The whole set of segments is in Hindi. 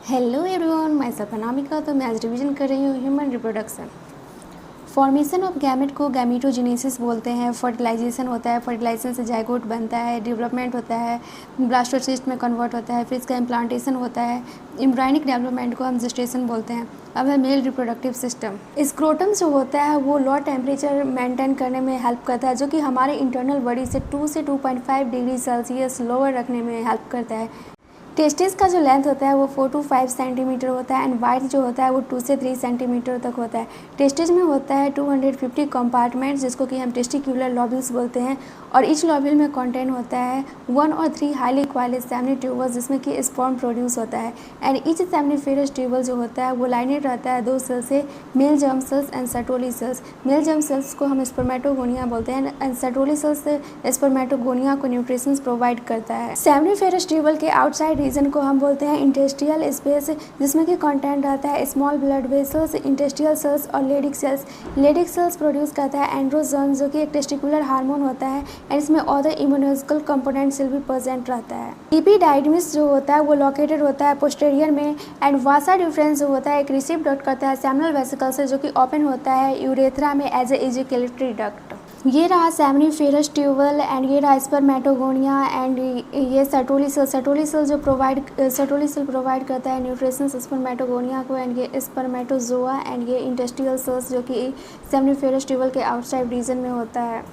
हेलो एवरीवन, मैं सेल्फ अनामिका। तो मैं आज रिवीजन कर रही हूँ human reproduction. Formation of gamete को गैमेटोजेनेसिस बोलते हैं। फर्टिलाइजेशन होता है, फर्टिलाइजेशन से जाइगोट बनता है, डेवलपमेंट होता है, ब्लास्टोसिस्ट में कन्वर्ट होता है, फिर इसका इम्प्लांटेशन होता है। एम्ब्रायनिक डेवलपमेंट को हम जेस्टेशन बोलते हैं। अब है मेल रिप्रोडक्टिव सिस्टम। स्क्रोटम जो होता है वो लो टेम्परेचर मेंटेन करने में हेल्प करता है, जो कि हमारे इंटरनल बॉडी से 2 से 2.5 डिग्री सेल्सियस लोअर रखने में हेल्प करता है। टेस्टिस का जो लेंथ होता है वो 4 to 5 सेंटीमीटर होता है एंड वाइड जो होता है वो 2 से 3 सेंटीमीटर तक होता है। टेस्टिस में होता है 250 कंपार्टमेंट्स, जिसको कि हम टेस्टिक्यूलर लॉब्यूल्स बोलते हैं, और ईच लॉब्यूल में कंटेन होता है 1 और 3 हाईली क्वालिस सेमनी ट्यूबल्स, जिसमें कि स्पर्म प्रोड्यूस होता है। एंड ईच सेमनीफेरस ट्यूबल जो होता है वो लाइनेड रहता है 2 सेल से, male germ cells and Sertoli cells. Male germ cells को हम स्पर्मेटोगोनिया बोलते हैं एंड सर्टोली सेल्स स्पर्मेटोगोनिया को न्यूट्रिशंस प्रोवाइड करता है। सेमनीफेरस ट्यूबल के आउटसाइड रीजन को हम बोलते हैं इंटेस्टियल स्पेस, जिसमें कि कंटेंट रहता है स्मॉल ब्लड वेसल्स, इंटेस्टियल सेल्स और Leydig cells. Leydig cells produce करता है एंड्रोजन, जो कि एक टेस्टिकुलर हार्मोन होता है, एंड इसमें अदर इम्यूनोलॉजिकल कंपोनेंट सेल भी प्रेजेंट रहता है। एपिडाइडमिस जो होता है वो लोकेटेड होता है पोस्टेरियर में, एंड वासा डिफरेंस जो होता है एक रिसीव डक्ट करता है सेमिनल वेसिकल से, जो कि ओपन होता है यूरेथ्रा में एज ए इजैकुलेटरी डक्ट। ये रहा सेमनीफेरस ट्यूबल एंड ये रहा स्पर्मेटोगोनिया एंड ये सर्टोली सेल जो सर्टोली सेल प्रोवाइड करता है न्यूट्रिशन स्पर्मेटोगोनिया को, एंड ये स्पर्मेटोजोआ एंड ये इंटेस्टियल सेल्स जो कि सेमनीफेरस ट्यूबल के आउटसाइड रीजन में होता है।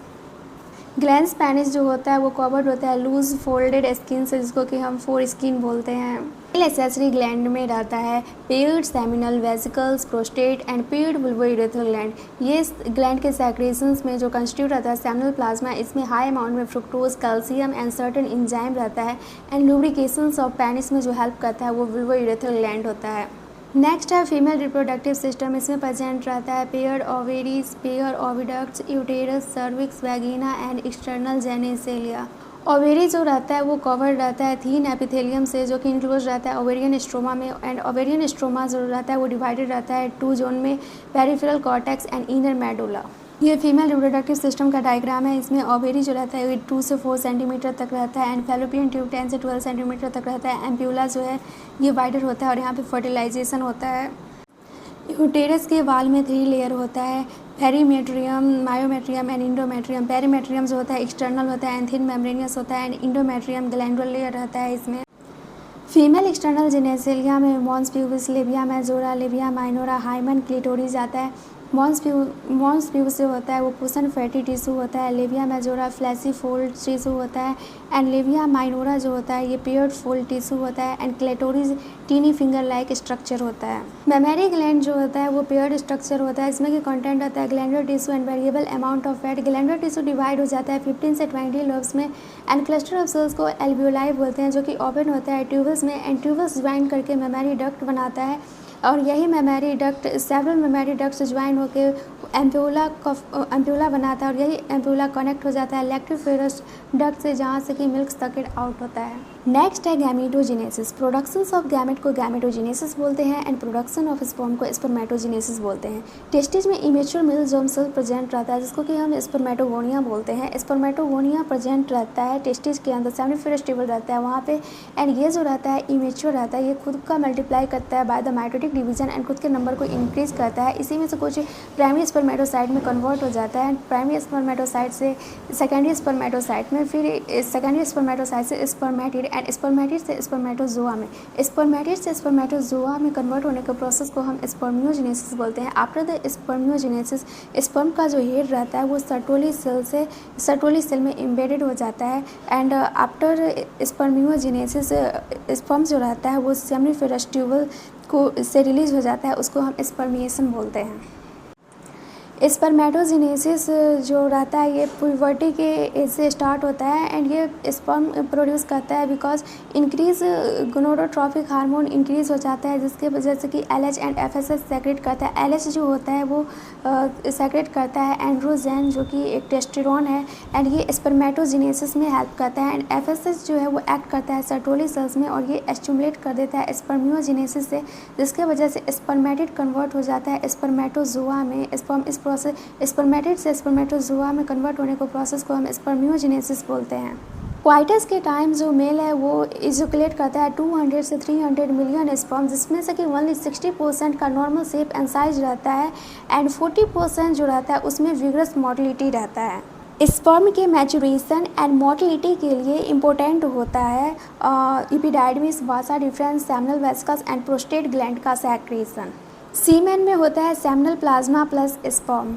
ग्लैंस पेनिस जो होता है वो कवर्ड होता है लूज फोल्डेड स्किन से, जिसको कि हम फोर स्किन बोलते हैं। एसेसरी ग्लैंड में रहता है paired seminal vesicles, prostate and paired bulbourethral gland. ये ग्लैंड के सेक्रेशंस में जो कंस्टिट्यूट रहता है सेमिनल प्लाज्मा, इसमें हाई अमाउंट में fructose, calcium and certain enzyme रहता है, एंड लुब्रिकेशंस ऑफ पेनिस में जो हेल्प करता है वो बुल्बोइरेथ्रल ग्लैंड होता है। नेक्स्ट है फीमेल रिप्रोडक्टिव सिस्टम। इसमें प्रेजेंट रहता है paired ovaries, pair oviducts, uterus, cervix, vagina and external genitalia. Ovary जो रहता है वो कवर रहता है थीन एपिथेलियम से, जो कि इंक्लोज रहता है ओवेरियन स्ट्रोमा में, एंड ओवेरियन स्ट्रोमा जो रहता है वो डिवाइडेड रहता है 2 जोन में, peripheral cortex and inner medulla. ये फीमेल रिप्रोडक्टिव सिस्टम का डायग्राम है। इसमें ओवेरी जो रहता है वो 2 से 4 सेंटीमीटर तक रहता है, एंड फैलोपियन ट्यूब 10 से 12 सेंटीमीटर तक रहता है। एम्प्यूला जो है ये वाइडर होता है और यहाँ पे फर्टिलाइजेशन होता है। यूटेरस के वाल में 3 लेयर होता है, perimetrium, myometrium and endometrium. Perimetrium जो होता है एक्सटर्नल होता है एंड थिन मेम्ब्रेनियस होता है, एंड इंडोमेट्रियम ग्लैंडुलर लेयर रहता है इसमें। फीमेल एक्सटर्नल जेनेसिलिया में mons pubis, labia majora, labia minora, hymen, clitoris आता है। मॉन्स प्यूबिस जो होता है वो पुसन फैटी टिश्यू होता है। Labia majora fleshy fold tissue होता है, एंड लेबिया माइनोरा जो होता है ये पेयर्ड फोल्ड टिश्यू होता है, and clitoris tiny finger like structure होता है। मेमरी ग्लैंड जो होता है वो पेयर्ड स्ट्रक्चर होता है, इसमें कि कंटेंट होता है glandular tissue and variable amount of fat. Glandular tissue divide हो जाता है 15 से 20 लोब्स में, एंड क्लस्टर ऑफ सेल्स को एल्वियोलाई बोलते हैं, जो कि ओपन होता है ट्यूबल्स में, एंड ट्यूबल्स ज्वाइन करके मेमरी डक्ट बनाता है, और यही mammary duct several mammary duct से ज्वाइन होकर एम्प्यूला बनाता है, और यही एम्प्यूला कनेक्ट हो जाता है लैक्टोफेरस डक्ट से, जहाँ से कि मिल्क सकेट आउट होता है। नेक्स्ट है गैमेटोजेनेसिस। प्रोडक्शन ऑफ गैमेट को गैमेटोजेनेसिस बोलते हैं, एंड प्रोडक्शन ऑफ स्पर्म को स्पर्मेटोजेनेसिस बोलते हैं। टेस्टिस में immature male germ cell present रहता है, जिसको कि हम स्पर्मेटोगोनिया बोलते हैं। स्पर्मेटोगोनिया प्रेजेंट रहता है टेस्टिस के अंदर, सेमनीफेरस ट्यूबल रहता है वहाँ पे, एंड ये जो रहता है इमेच्योर रहता है, ये खुद का मल्टीप्लाई करता है by the mitotic division, and खुद के नंबर को इंक्रीज करता है। इसी में से कुछ प्राइमरी स्पर्मेटोसाइट में कन्वर्ट हो जाता है, प्राइमरी स्पर्मेटोसाइट से सेकेंडरी स्पर्मेटोसाइट में, फिर सेकेंडरी स्पर्मेटोसाइट से स्पर्मेटिड, एंड स्पर्मेटिड से स्पर्मेटोजोआ में। स्पर्मेटिड से स्पर्मेटोजोआ में कन्वर्ट होने के प्रोसेस को हम स्पर्मियोजेनेसिस बोलते हैं। आफ्टर द स्पर्मियोजेनेसिस स्पर्म का जो हेड रहता है वो सर्टोली सेल में एम्बेडेड हो जाता है, एंड आफ्टर स्पर्मियोजेनेसिस स्पर्म जो रहता है वो सेमनीफेरस ट्यूबल को से रिलीज हो जाता है, उसको हम स्पर्मिएशन बोलते हैं। स्पर्मेटोजेनेसिस जो रहता है ये प्यूबर्टी के एज से स्टार्ट होता है, एंड ये स्पर्म प्रोड्यूस करता है बिकॉज इंक्रीज गोनोडोट्रॉपिक हार्मोन इंक्रीज हो जाता है, जिसके वजह से कि LH एंड FSH सेक्रेट करता है। LH जो होता है वो सेक्रेट करता है एंड्रोजन, जो कि एक टेस्टोस्टेरोन है, एंड ये स्पर्मेटोजेनेसिस में हेल्प करता है, एंड FSH जो है वो एक्ट करता है सर्टोली सेल्स में, और ये स्टिमुलेट कर देता है स्पर्मियोजेनेसिस से, जिसके वजह से स्पर्मेटिड कन्वर्ट हो जाता है स्पर्मेटोजोआ में। स्पर्मेटिड से स्पर्मेटोजोआ में कन्वर्ट होने को प्रोसेस को हम स्पर्मियोजेनेसिस बोलते हैं। क्वाइटस के टाइम जो मेल है वो इजोकुलेट करता है 200 से 300 मिलियन स्पर्म, जिसमें से कि ओनली 60% का नॉर्मल शेप एंड साइज रहता है एंड 40% जो रहता है उसमें विगरस मोटिलिटी रहता है। स्पर्म के मैचुरेशन एंड मोटिलिटी के लिए इम्पोर्टेंट होता है epididymis, Vasa difference, seminal vesicles and prostate gland का सेक्रेशन। सीमेन में होता है सेमिनल प्लाज्मा प्लस स्पर्म।